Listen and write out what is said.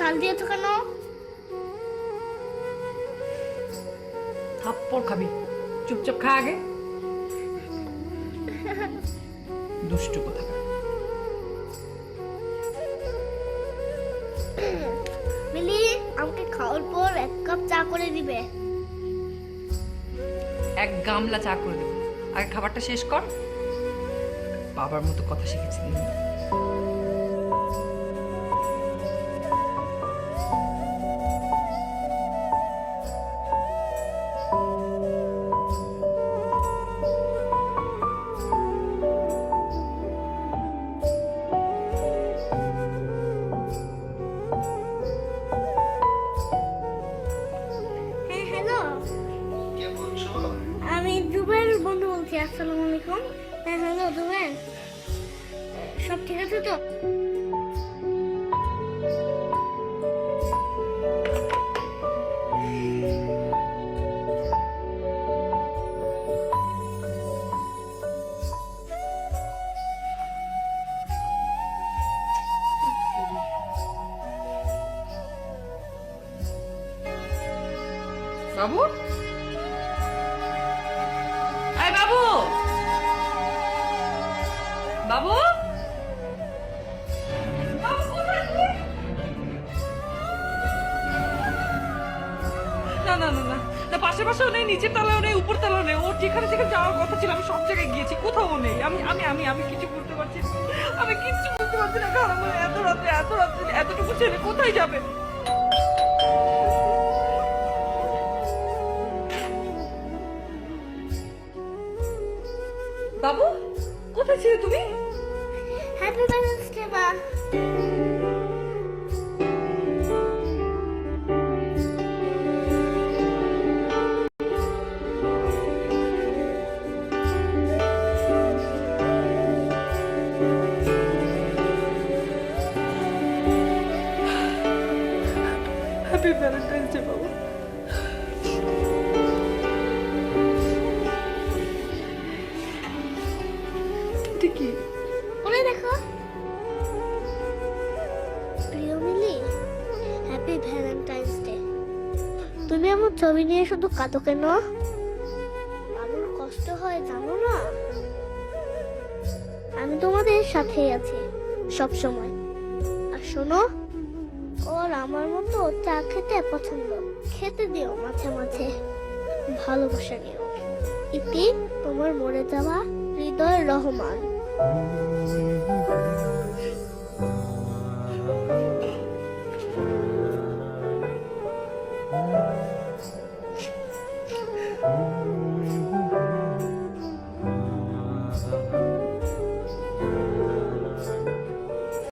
তাল দিয়েছো কেন? থাপ্পড় খাবি, চুপচাপ খা আগে। দুষ্টু কোথাকার। মিলি, আমাকে খাওয়ার পর 1 কাপ চা করে দিবে। এক গামলা চা করে দেবো, আগে খাবারটা শেষ কর। বাবার মতো কথা শিখেছি দিন। হ্যাঁ, হ্যালো, আমি জুবের বন্ধু বলছি। আসসালামু আলাইকুম। হ্যাঁ, হ্যালো জুবের, সব ঠিক আছে তো? বাবু, এই বাবু, বাবু, বাবু কোথায় তুই? না না না না না, পাশেও নেই, নিচের তলাও নেই, উপর তলাও নেই। ওর যেখানে যেখানে যাওয়ার কথা ছিল আমি সব জায়গায় গিয়েছি, কোথাও নেই। আমি আমি আমি আমি কিছু বুঝতে পারছি না। আমি কিচ্ছু বুঝতে পারছি না। কারণ আমার এত রাত্রে এতটুকু ছেলে কোথায় যাবে? বাবু, কোথায় ছিলে তুমি? হ্যাপি ভ্যালেন্টাইন্স ডে মা। হ্যাপি ভ্যালেন্টাইন্স ডে বাবু। এটা কি? ওরে দেখো, প্রিয় মিলি, হ্যাপি ভ্যালেন্টাইন্স ডে। তুমি আমার ছবি নিয়ে শুধু কাঁদো কেন? বাবুর কষ্ট হয় জানো না? আমি তোমাদের সাথেই আছি সব সময়। আর শোনো, ওর আমার মতো চা খেতে পছন্দ, খেতে দিও মাঝে মাঝে, ভালোবাসা নিও। ইতি, তোমার মরে যাওয়া হৃদয় রহমান।